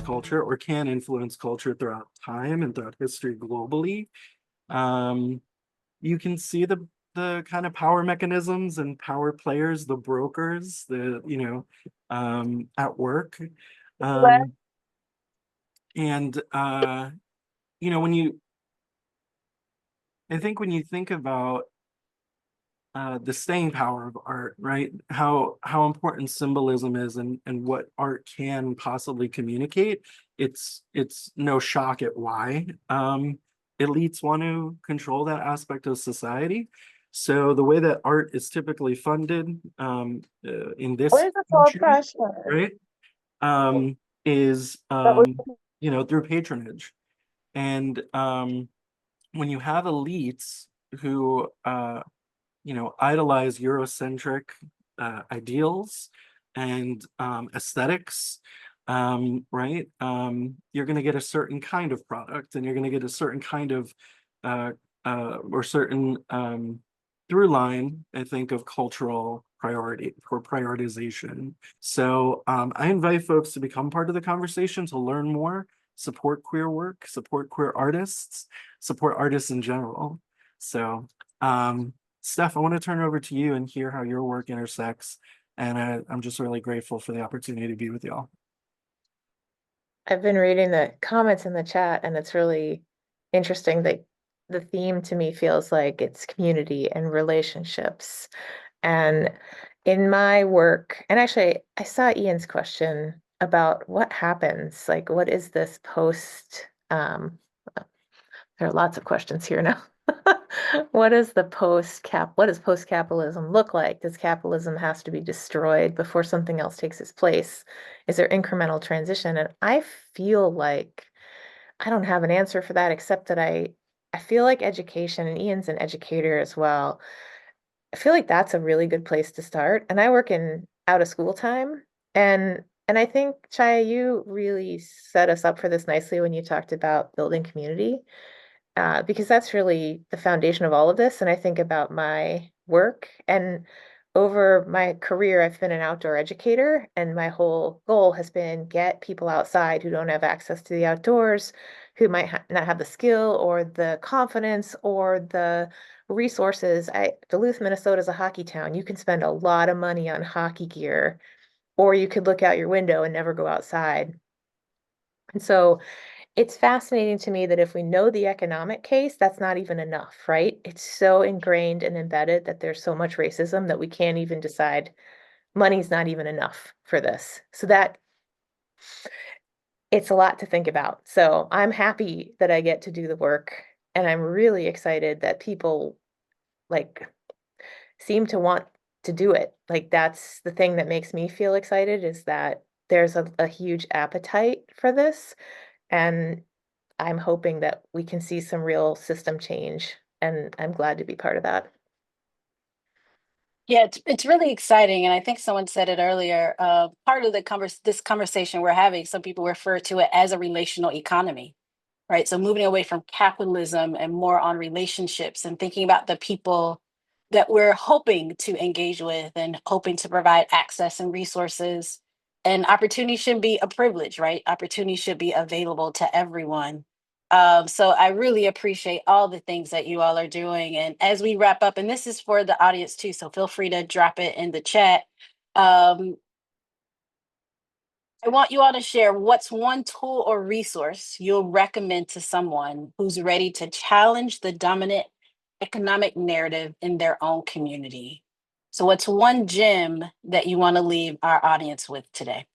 culture or can influence culture throughout time and throughout history globally. You can see the kind of power mechanisms and power players, the brokers, at work. Um, and when I think when you think about the staying power of art, right? How important symbolism is and what art can possibly communicate. It's no shock at why elites want to control that aspect of society. So the way that art is typically funded in this Where's the full country, pressure? right, is through patronage. And when you have elites who idolize Eurocentric ideals and aesthetics, right? You're going to get a certain kind of product, and you're going to get a certain kind of or certain through line, I think, of cultural priority or prioritization. So I invite folks to become part of the conversation, to learn more, support queer work, support queer artists, support artists in general. So Steph, I want to turn it over to you and hear how your work intersects. And I'm just really grateful for the opportunity to be with y'all. I've been reading the comments in the chat, and it's really interesting that the theme to me feels like it's community and relationships. And in my work, and actually, I saw Ian's question about what happens, like what is this post, there are lots of questions here now. What is what does post-capitalism look like? Does capitalism has to be destroyed before something else takes its place? Is there incremental transition? And I feel like I don't have an answer for that, except that I feel like education, and Ian's an educator as well. I feel like that's a really good place to start. And I work in out of school time. And I think, Chhaya, you really set us up for this nicely when you talked about building community, because that's really the foundation of all of this. And I think about my work, and over my career, I've been an outdoor educator, and my whole goal has been get people outside who don't have access to the outdoors, who might not have the skill or the confidence or the resources. Duluth, Minnesota is a hockey town. You can spend a lot of money on hockey gear, or you could look out your window and never go outside. And so it's fascinating to me that if we know the economic case, that's not even enough, right? It's so ingrained and embedded that there's so much racism that we can't even decide money's not even enough for this. So that it's a lot to think about. So I'm happy that I get to do the work, and I'm really excited that people like seem to want to do it. Like that's the thing that makes me feel excited, is that there's a huge appetite for this. And I'm hoping that we can see some real system change, and I'm glad to be part of that. Yeah, it's really exciting, and I think someone said it earlier. Part of this conversation we're having, some people refer to it as a relational economy, right? So moving away from capitalism and more on relationships and thinking about the people that we're hoping to engage with and hoping to provide access and resources. And opportunity shouldn't be a privilege, right? Opportunity should be available to everyone. So I really appreciate all the things that you all are doing. And as we wrap up, and this is for the audience too, so feel free to drop it in the chat. Um, I want you all to share what's one tool or resource you'll recommend to someone who's ready to challenge the dominant economic narrative in their own community. So, what's one gem that you want to leave our audience with today?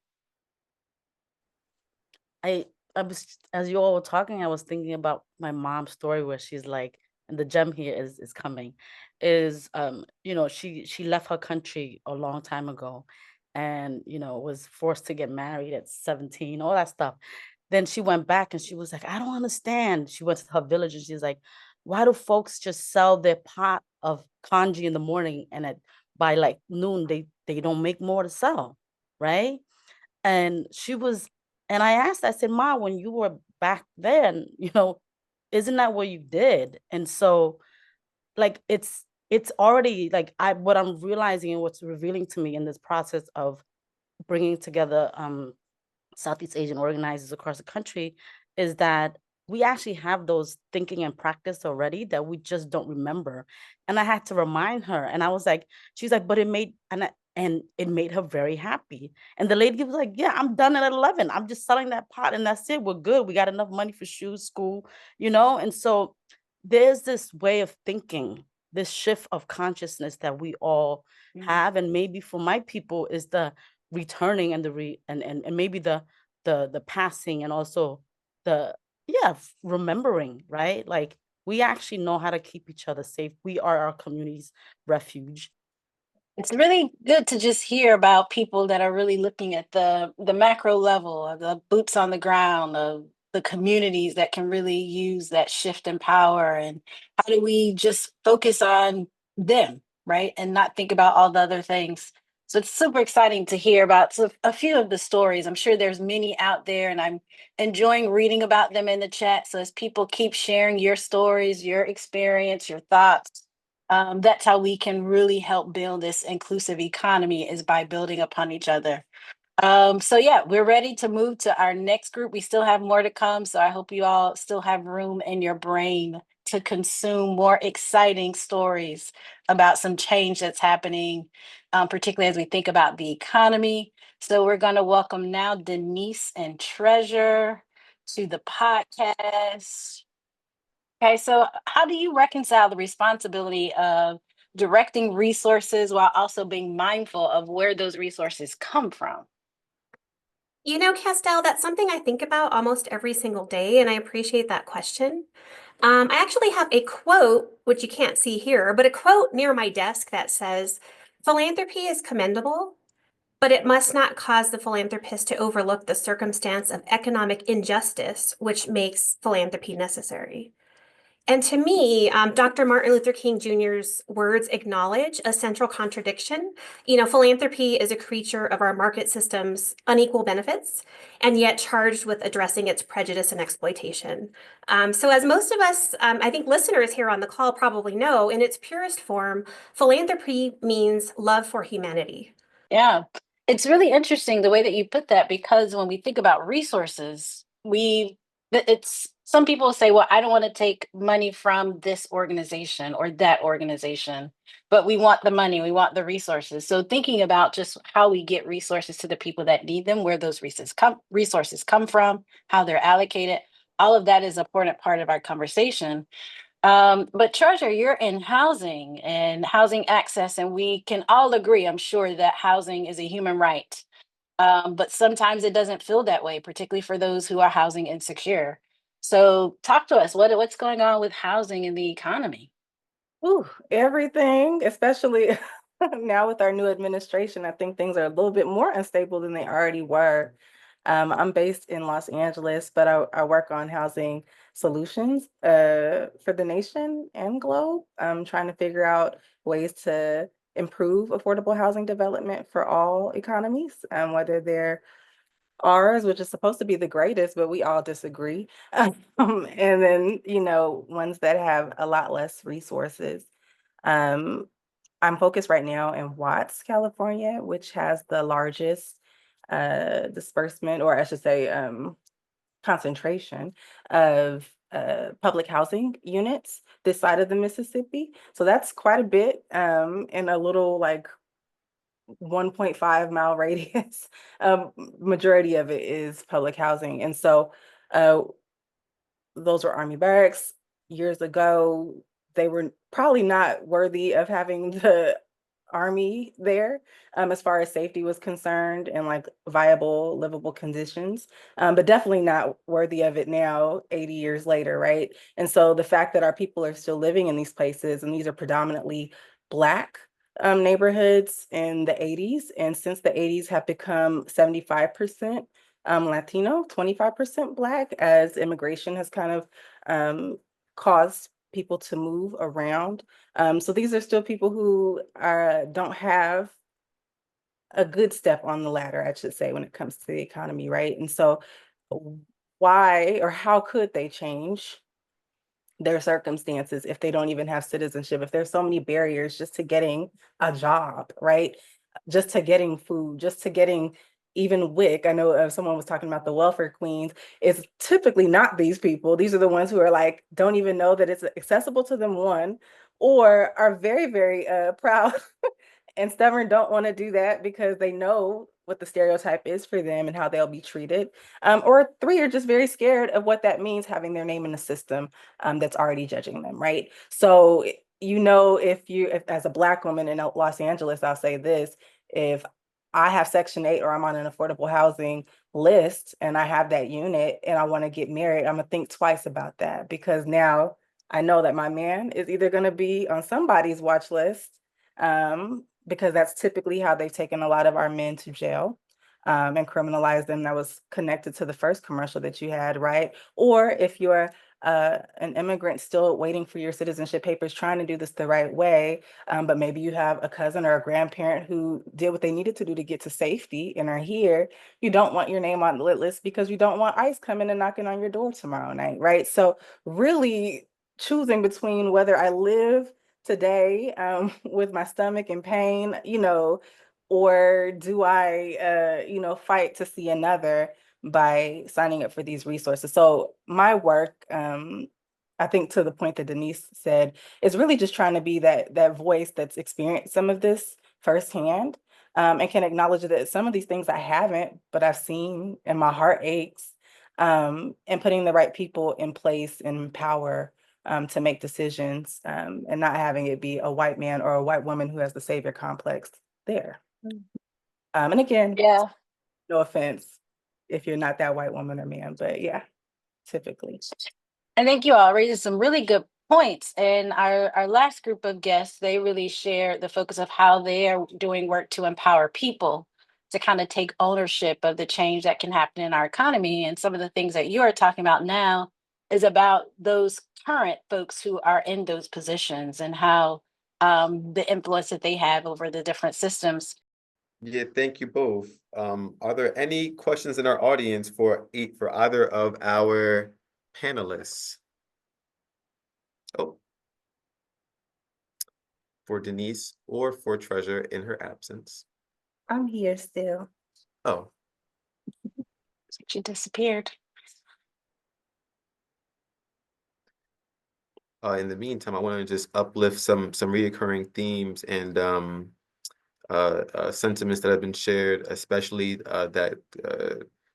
I was, as you all were talking, I was thinking about my mom's story where she's like, and the gem here is coming, is she left her country a long time ago, and was forced to get married at 17, all that stuff. Then she went back and she was like, I don't understand. She went to her village and she's like, why do folks just sell their pot of congee in the morning, and by like noon they don't make more to sell, right? And I asked, I said, Ma, when you were back then, isn't that what you did? And so, like, it's already like what I'm realizing and what's revealing to me in this process of bringing together Southeast Asian organizers across the country, is that we actually have those thinking and practice already that we just don't remember. And I had to remind her, and I was like, she's like, but it made, and it made her very happy. And the lady was like, yeah, I'm done at 11. I'm just selling that pot and that's it. We're good. We got enough money for shoes, school, And so there's this way of thinking, this shift of consciousness that we all have. And maybe for my people is the returning and and maybe the passing, and also the remembering, right? Like, we actually know how to keep each other safe. We are our community's refuge. It's really good to just hear about people that are really looking at the macro level of the boots on the ground of the communities that can really use that shift in power, and how do we just focus on them, right? And not think about all the other things. So it's super exciting to hear about a few of the stories. I'm sure there's many out there, and I'm enjoying reading about them in the chat. So as people keep sharing your stories, your experience, your thoughts, that's how we can really help build this inclusive economy, is by building upon each other. So yeah, we're ready to move to our next group. We still have more to come, so I hope you all still have room in your brain to consume more exciting stories about some change that's happening, particularly as we think about the economy. So we're going to welcome now Denise and Treasure to the podcast. Okay, so how do you reconcile the responsibility of directing resources while also being mindful of where those resources come from? You know, Castel, that's something I think about almost every single day, and I appreciate that question. I actually have a quote, which you can't see here, but a quote near my desk that says, "Philanthropy is commendable, but it must not cause the philanthropist to overlook the circumstance of economic injustice, which makes philanthropy necessary." And to me, Dr. Martin Luther King Jr.'s words acknowledge a central contradiction. You know, philanthropy is a creature of our market system's unequal benefits, and yet charged with addressing its prejudice and exploitation. So as most of us, I think listeners here on the call probably know, in its purest form, philanthropy means love for humanity. Yeah, it's really interesting the way that you put that, because when we think about resources, it's some people say, well, I don't want to take money from this organization or that organization, but we want the money, we want the resources. So thinking about just how we get resources to the people that need them, where those resources come from, how they're allocated, all of that is an important part of our conversation. But Treasure, you're in housing and housing access, and we can all agree, I'm sure, that housing is a human right. But sometimes it doesn't feel that way, particularly for those who are housing insecure. So talk to us. What's going on with housing in the economy? Ooh, everything, especially now with our new administration, I think things are a little bit more unstable than they already were. I'm based in Los Angeles, but I work on housing solutions for the nation and globe. I'm trying to figure out ways to improve affordable housing development for all economies, whether they're ours, which is supposed to be the greatest, but we all disagree. And then, ones that have a lot less resources. Um, I'm focused right now in Watts, California, which has the largest disbursement, or I should say, concentration of public housing units this side of the Mississippi. So that's quite a bit in a little like 1.5 mile radius. Majority of it is public housing. And so uh, those were Army barracks years ago. They were probably not worthy of having the Army there, as far as safety was concerned and like viable, livable conditions, but definitely not worthy of it now, 80 years later, right? And so the fact that our people are still living in these places, and these are predominantly Black neighborhoods in the 80s, and since the 80s have become 75% Latino, 25% Black, as immigration has kind of caused people to move around. So these are still people who don't have a good step on the ladder, I should say, when it comes to the economy, right? And so why or how could they change their circumstances if they don't even have citizenship, if there's so many barriers just to getting a job, right? Just to getting food, just to getting even WIC, I know someone was talking about the welfare queens, it's typically not these people. These are the ones who are like, don't even know that it's accessible to them, one, or are very, very proud and stubborn, don't want to do that because they know what the stereotype is for them and how they'll be treated. Or three are just very scared of what that means, having their name in the system that's already judging them, right? So, if as a Black woman in Los Angeles, I'll say this, if I have Section 8 or I'm on an affordable housing list and I have that unit and I want to get married, I'm gonna think twice about that because now I know that my man is either gonna be on somebody's watch list, because that's typically how they've taken a lot of our men to jail, and criminalized them. That was connected to the first commercial that you had, right? Or if you're an immigrant still waiting for your citizenship papers, trying to do this the right way, but maybe you have a cousin or a grandparent who did what they needed to do to get to safety and are here, you don't want your name on the lit list because you don't want ICE coming and knocking on your door tomorrow night, right? So really choosing between whether I live today with my stomach in pain, or do I, fight to see another by signing up for these resources. So my work, I think to the point that Denise said, is really just trying to be that voice that's experienced some of this firsthand, and can acknowledge that some of these things I haven't, but I've seen and my heart aches, and putting the right people in place and power to make decisions, and not having it be a white man or a white woman who has the savior complex there. And again, Yeah. no offense if you're not that white woman or man, but yeah, typically. I think you all raised some really good points. And our last group of guests, they really shared the focus of how they are doing work to empower people to kind of take ownership of the change that can happen in our economy. And some of the things that you are talking about now is about those current folks who are in those positions and how the influence that they have over the different systems. Yeah, thank you both. Are there any questions in our audience for either of our panelists? Oh, for Denise or for Treasure in her absence. I'm here still. Oh, She disappeared. in the meantime, I want to just uplift some reoccurring themes and sentiments that have been shared, especially that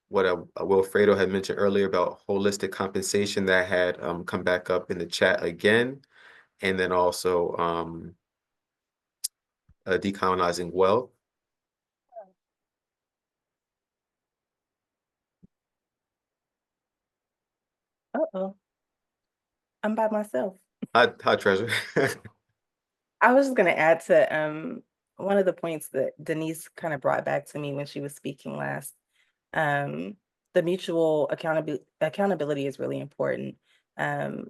what Wilfredo had mentioned earlier about holistic compensation that had come back up in the chat again, and then also decolonizing wealth. Uh-oh. I'm by myself. Hi, Treasure. I was just going to add to one of the points that Denise kind of brought back to me when she was speaking last. The mutual accountability is really important. And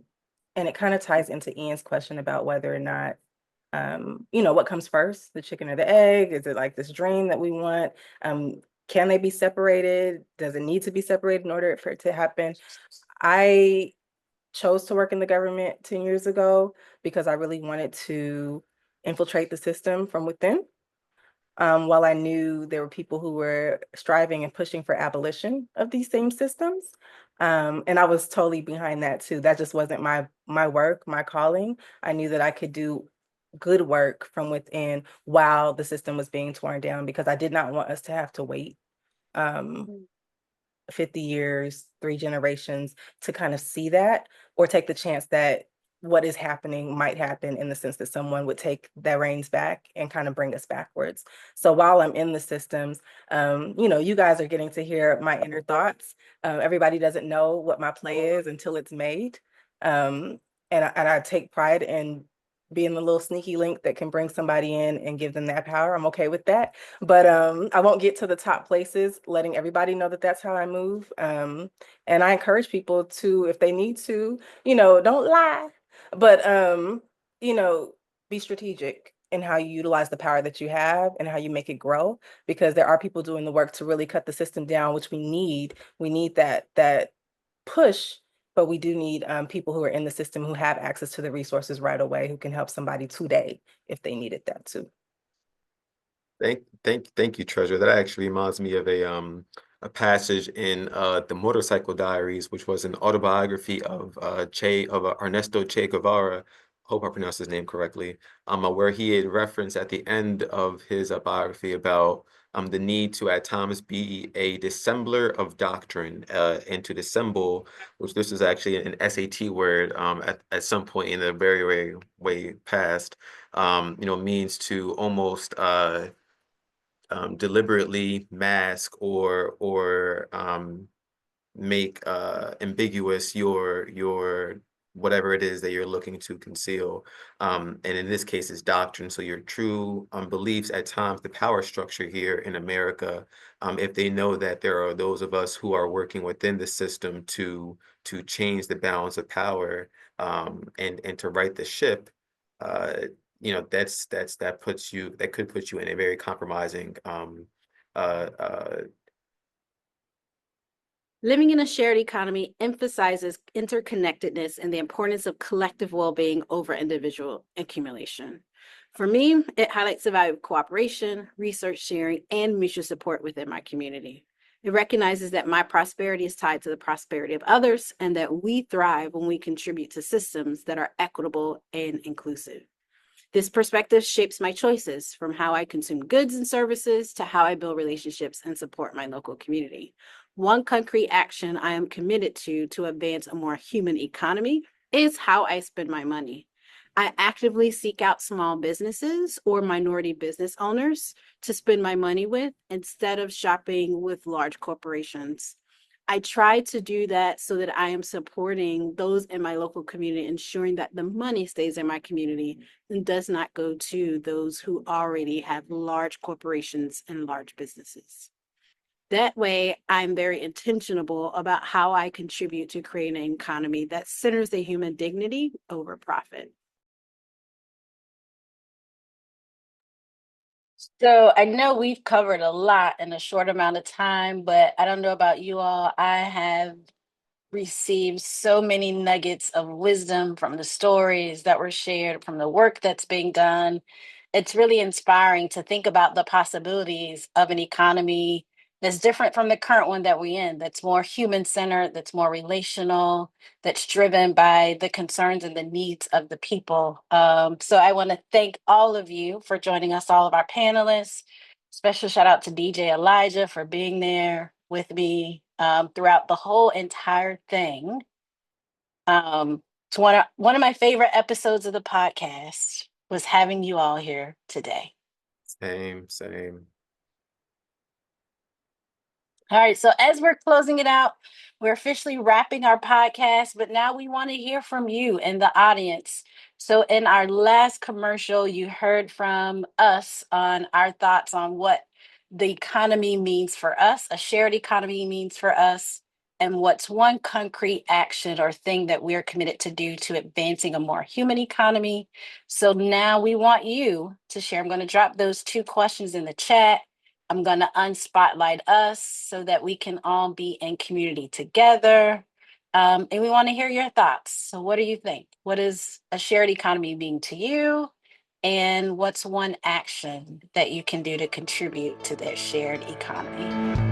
it kind of ties into Ian's question about whether or not, what comes first, the chicken or the egg? Is it like this dream that we want? Can they be separated? Does it need to be separated in order for it to happen? I chose to work in the government 10 years ago because I really wanted to infiltrate the system from within. While I knew there were people who were striving and pushing for abolition of these same systems. And I was totally behind that too. That just wasn't my work, my calling. I knew that I could do good work from within while the system was being torn down because I did not want us to have to wait 50 years, 3 generations to kind of see that or take the chance that what is happening might happen in the sense that someone would take their reins back and kind of bring us backwards. So while I'm in the systems, you guys are getting to hear my inner thoughts. Everybody doesn't know what my play is until it's made. And I take pride in being the little sneaky link that can bring somebody in and give them that power. I'm okay with that. But I won't get to the top places, letting everybody know that that's how I move. And I encourage people to, if they need to, don't lie, but, be strategic in how you utilize the power that you have and how you make it grow, because there are people doing the work to really cut the system down, which we need. We need that push, but we do need people who are in the system who have access to the resources right away, who can help somebody today if they needed that too. Thank you, Treasure. That actually reminds me of a passage in the Motorcycle Diaries, which was an autobiography of Ernesto Che Guevara. Hope I pronounced his name correctly. Where he had referenced at the end of his biography about the need to at times be a dissembler of doctrine, and to dissemble, which this is actually an SAT word at some point in the very way past, means to almost deliberately mask or make ambiguous your whatever it is that you're looking to conceal. And in this case, it's doctrine. So your true beliefs, at times, the power structure here in America, if they know that there are those of us who are working within the system to change the balance of power, and to right the ship, that could put you in a very compromising uh, uh, Living in a shared economy emphasizes interconnectedness and the importance of collective well-being over individual accumulation. For me, it highlights the value of cooperation, research sharing, and mutual support within my community. It recognizes that my prosperity is tied to the prosperity of others and that we thrive when we contribute to systems that are equitable and inclusive. This perspective shapes my choices, from how I consume goods and services to how I build relationships and support my local community. One concrete action I am committed to advance a more human economy is how I spend my money. I actively seek out small businesses or minority business owners to spend my money with instead of shopping with large corporations. I try to do that so that I am supporting those in my local community, ensuring that the money stays in my community and does not go to those who already have large corporations and large businesses. That way, I'm very intentional about how I contribute to creating an economy that centers the human dignity over profit. So I know we've covered a lot in a short amount of time, but I don't know about you all. I have received so many nuggets of wisdom from the stories that were shared, from the work that's being done. It's really inspiring to think about the possibilities of an economy that's different from the current one that we're in, that's more human centered, that's more relational, that's driven by the concerns and the needs of the people. So I want to thank all of you for joining us, all of our panelists. Special shout out to DJ Elijah for being there with me throughout the whole entire thing. It's one of my favorite episodes of the podcast was having you all here today. same. All right, so as we're closing it out, we're officially wrapping our podcast, but now we want to hear from you in the audience. So in our last commercial, you heard from us on our thoughts on what the economy means for us, a shared economy means for us, and what's one concrete action or thing that we're committed to do to advancing a more human economy. So now we want you to share. I'm going to drop those 2 questions in the chat. I'm going to unspotlight us so that we can all be in community together. And we want to hear your thoughts. So what do you think? What does a shared economy mean to you? And what's one action that you can do to contribute to that shared economy?